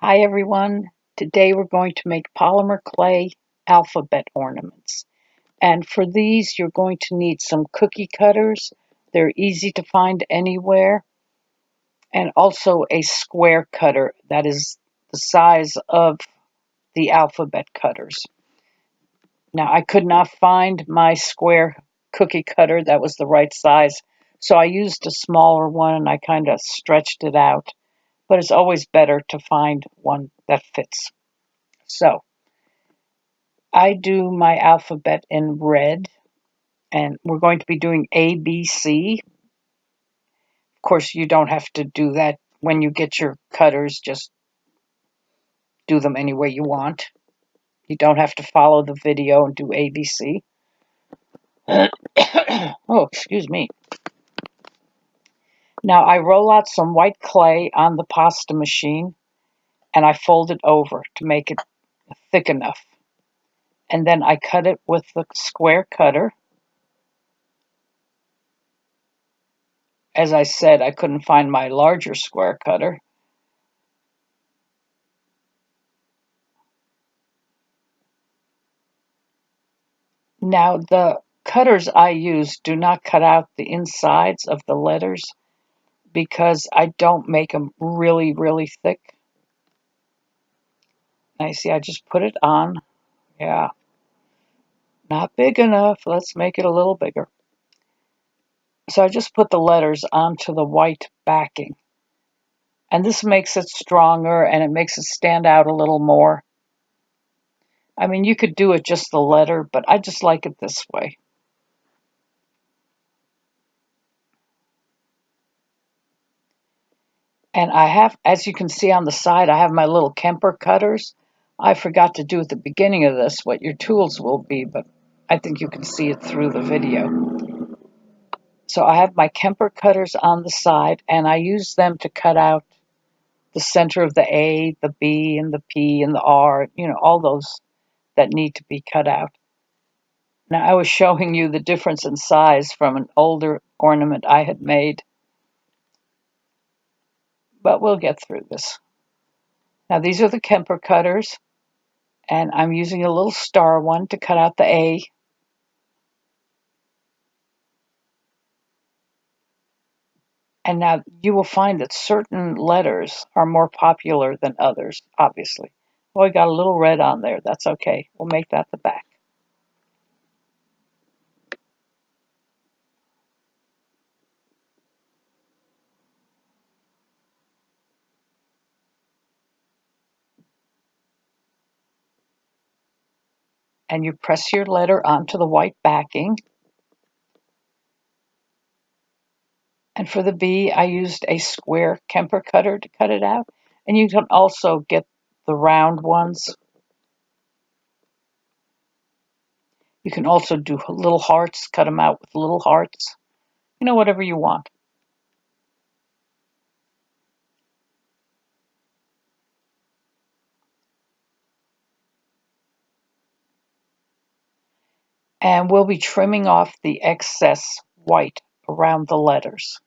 Hi everyone. Today we're going to make polymer clay alphabet ornaments. And for these you're going to need some cookie cutters. They're easy to find anywhere. And also a square cutter that is the size of the alphabet cutters. Now I could not find my square cookie cutter that was the right size. So I used a smaller one and I kind of stretched it out. But it's always better to find one that fits. So I do my alphabet in red, and we're going to be doing A, B, C. Of course, you don't have to do that when you get your cutters, just do them any way you want. You don't have to follow the video and do A, B, C. Oh, excuse me. Now I roll out some white clay on the pasta machine and I fold it over to make it thick enough. And then I cut it with the square cutter. As I said, I couldn't find my larger square cutter. Now, the cutters I use do not cut out the insides of the letters because I don't make them really, really thick. I see I just put it on. Yeah, not big enough. Let's make it a little bigger. So I just put the letters onto the white backing. And this makes it stronger and it makes it stand out a little more. I mean, you could do it just the letter, but I just like it this way. And I have, as you can see on the side, I have my little Kemper cutters. I forgot to do at the beginning of this what your tools will be, but I think you can see it through the video. So I have my Kemper cutters on the side, and I use them to cut out the center of the A, the B, and the P, and the R, all those that need to be cut out. Now, I was showing you the difference in size from an older ornament I had made, but we'll get through this. Now, these are the Kemper cutters. And I'm using a little star one to cut out the A. And now you will find that certain letters are more popular than others, obviously. Well, I got a little red on there. That's okay. We'll make that the back. And you press your letter onto the white backing. And for the B, I used a square Kemper cutter to cut it out. And you can also get the round ones. You can also do little hearts, cut them out with little hearts. Whatever you want. And we'll be trimming off the excess white around the letters.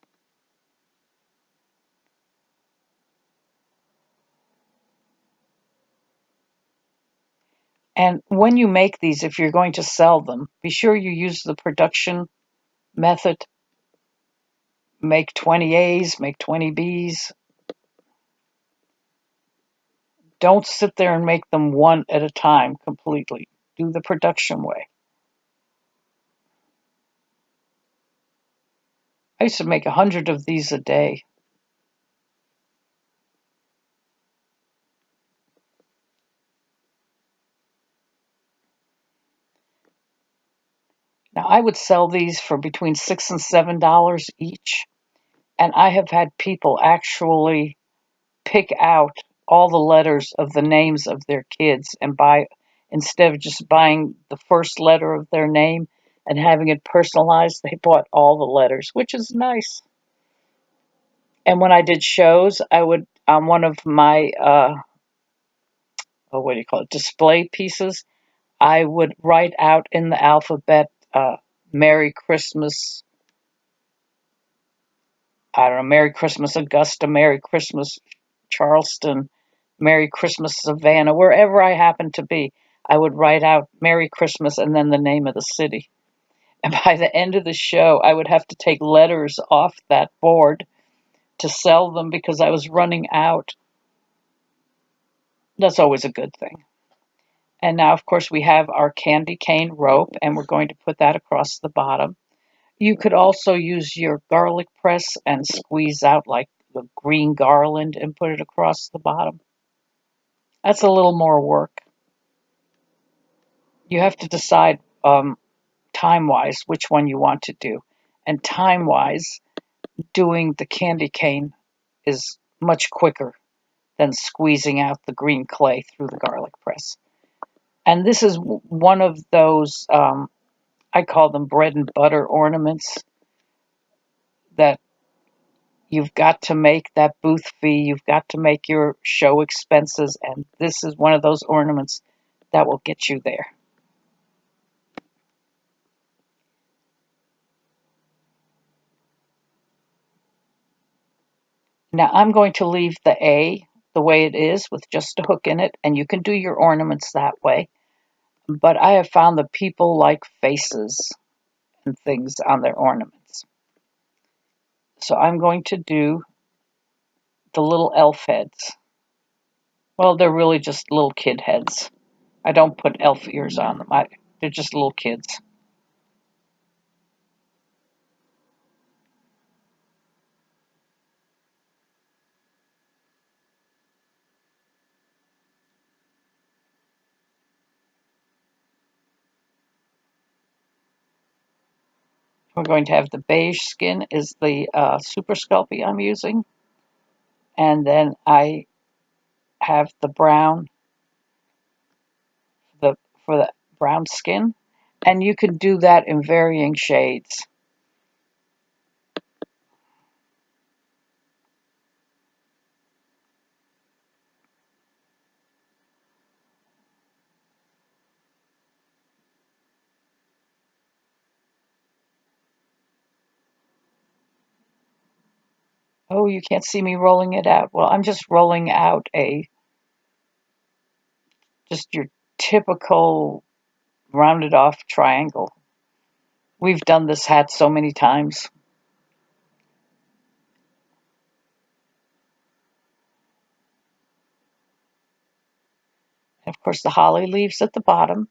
And when you make these, if you're going to sell them, be sure you use the production method. Make 20 A's, make 20 B's. Don't sit there and make them one at a time completely. Do the production way. I used to make 100 of these a day. Now, I would sell these for between $6 and $7 each. And I have had people actually pick out all the letters of the names of their kids and buy, instead of just buying the first letter of their name and having it personalized, they bought all the letters, which is nice. And when I did shows, I would, on one of my, what do you call it, display pieces, I would write out in the alphabet, Merry Christmas, I don't know, Merry Christmas Augusta, Merry Christmas Charleston, Merry Christmas Savannah, wherever I happen to be. I would write out Merry Christmas and then the name of the city. And by the end of the show, I would have to take letters off that board to sell them because I was running out. That's always a good thing. And now, of course, we have our candy cane rope, and we're going to put that across the bottom. You could also use your garlic press and squeeze out like the green garland and put it across the bottom. That's a little more work. You have to decide time-wise which one you want to do. And time-wise, doing the candy cane is much quicker than squeezing out the green clay through the garlic press. And this is one of those, I call them bread and butter ornaments that you've got to make that booth fee, you've got to make your show expenses, and this is one of those ornaments that will get you there. Now I'm going to leave the A the way it is with just a hook in it, and you can do your ornaments that way. But I have found that people like faces and things on their ornaments. So I'm going to do the little elf heads. Well, they're really just little kid heads. I don't put elf ears on them. They're just little kids. We're going to have the beige skin is the Super Sculpey I'm using. And then I have the brown for the brown skin. And you can do that in varying shades. Oh, you can't see me rolling it out. Well, I'm just rolling out just your typical rounded off triangle. We've done this hat so many times. And of course, the holly leaves at the bottom.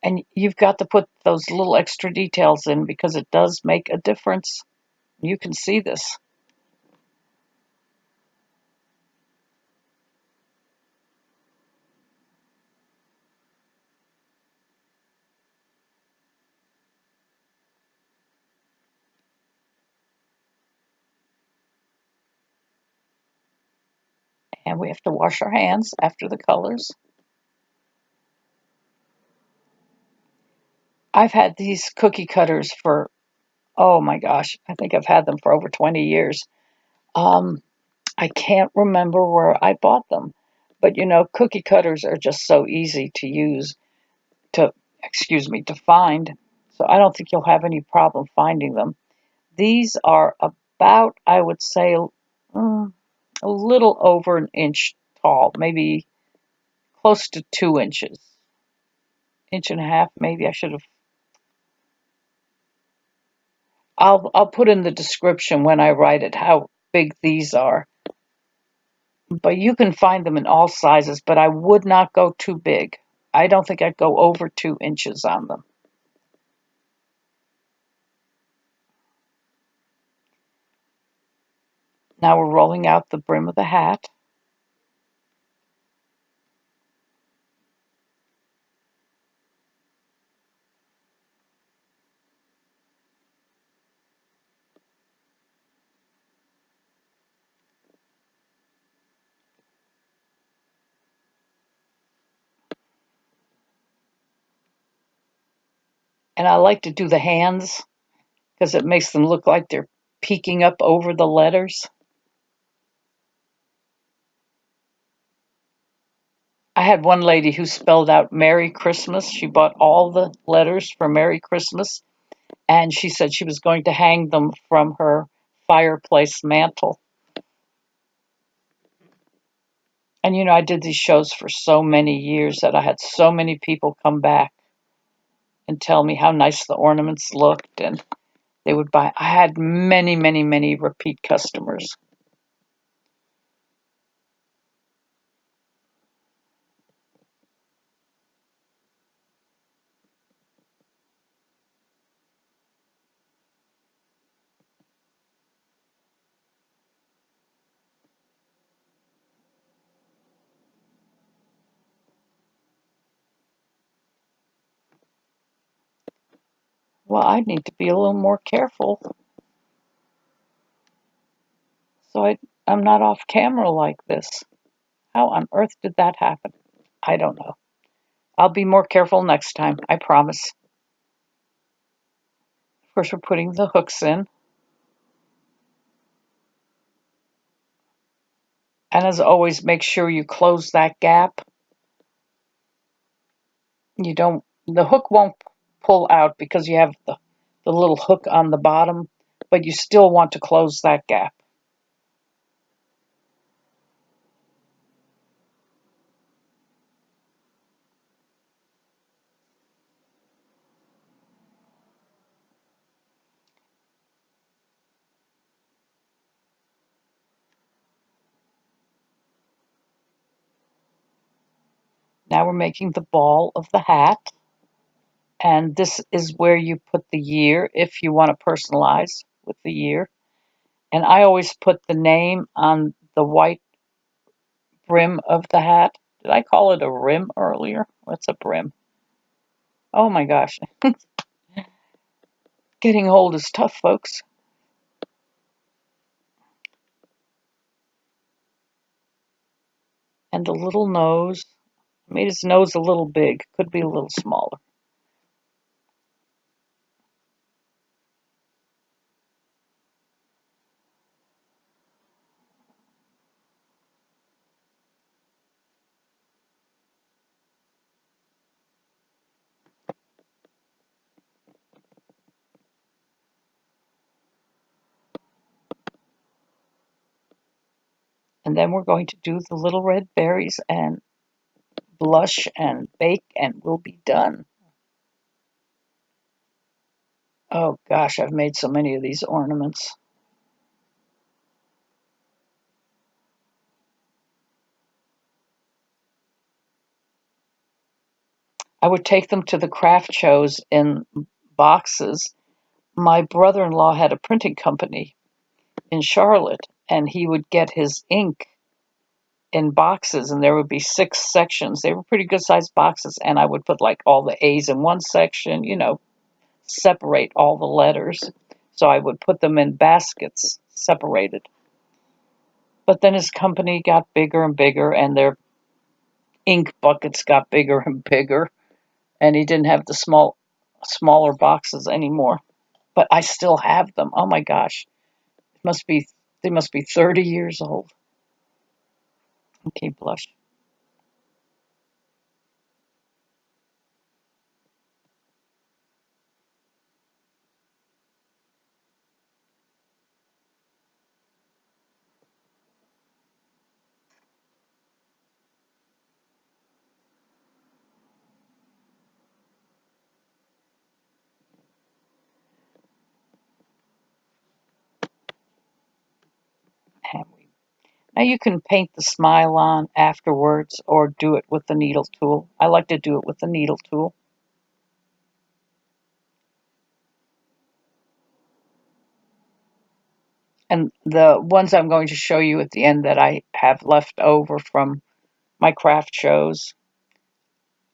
And you've got to put those little extra details in because it does make a difference. You can see this. And we have to wash our hands after the colors. I've had these cookie cutters for, oh my gosh, I think I've had them for over 20 years. Um, I can't remember where I bought them, but you know, cookie cutters are just so easy to use, to, excuse me, to find. So I don't think you'll have any problem finding them. These are about, I would say, a little over an inch tall, maybe close to 2 inches, inch and a half, maybe. I should have. I'll put in the description when I write it how big these are. But you can find them in all sizes, but I would not go too big. I don't think I'd go over 2 inches on them. Now we're rolling out the brim of the hat. And I like to do the hands because it makes them look like they're peeking up over the letters. I had one lady who spelled out Merry Christmas. She bought all the letters for Merry Christmas, and she said she was going to hang them from her fireplace mantle. And I did these shows for so many years that I had so many people come back and tell me how nice the ornaments looked, and they would buy. I had many, many, many repeat customers. Well, I need to be a little more careful so I'm not off camera like this. How on earth did that happen? I don't know. I'll be more careful next time, I promise. First, we're putting the hooks in. And as always, make sure you close that gap. The hook won't pull out because you have the little hook on the bottom, but you still want to close that gap. Now we're making the ball of the hat. And this is where you put the year if you want to personalize with the year. And I always put the name on the white brim of the hat. Did I call it a rim earlier? What's a brim? Oh my gosh. Getting old is tough, folks. And the little nose. I made his nose a little big. Could be a little smaller. And then we're going to do the little red berries and blush and bake, and we'll be done. Oh gosh, I've made so many of these ornaments. I would take them to the craft shows in boxes. My brother-in-law had a printing company in Charlotte, and he would get his ink in boxes, and there would be 6 sections. They were pretty good sized boxes, and I would put like all the A's in one section, separate all the letters. So I would put them in baskets, separated. But then his company got bigger and bigger, and their ink buckets got bigger and bigger, and he didn't have the smaller boxes anymore. But I still have them. Oh my gosh. Must be they must be 30 years old. Okay, blush. Now you can paint the smile on afterwards or do it with the needle tool. I like to do it with the needle tool. And the ones I'm going to show you at the end that I have left over from my craft shows,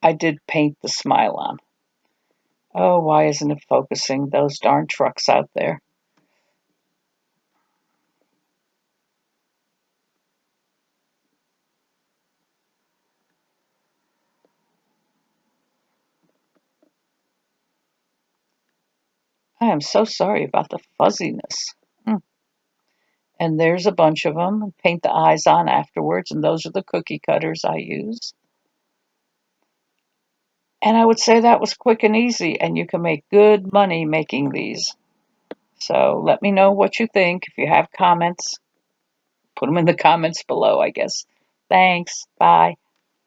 I did paint the smile on. Oh, why isn't it focusing? Those darn trucks out there. I am so sorry about the fuzziness. And there's a bunch of them. Paint the eyes on afterwards, and those are the cookie cutters I use. And I would say that was quick and easy, and you can make good money making these. So let me know what you think. If you have comments, put them in the comments below, I guess. Thanks. Bye.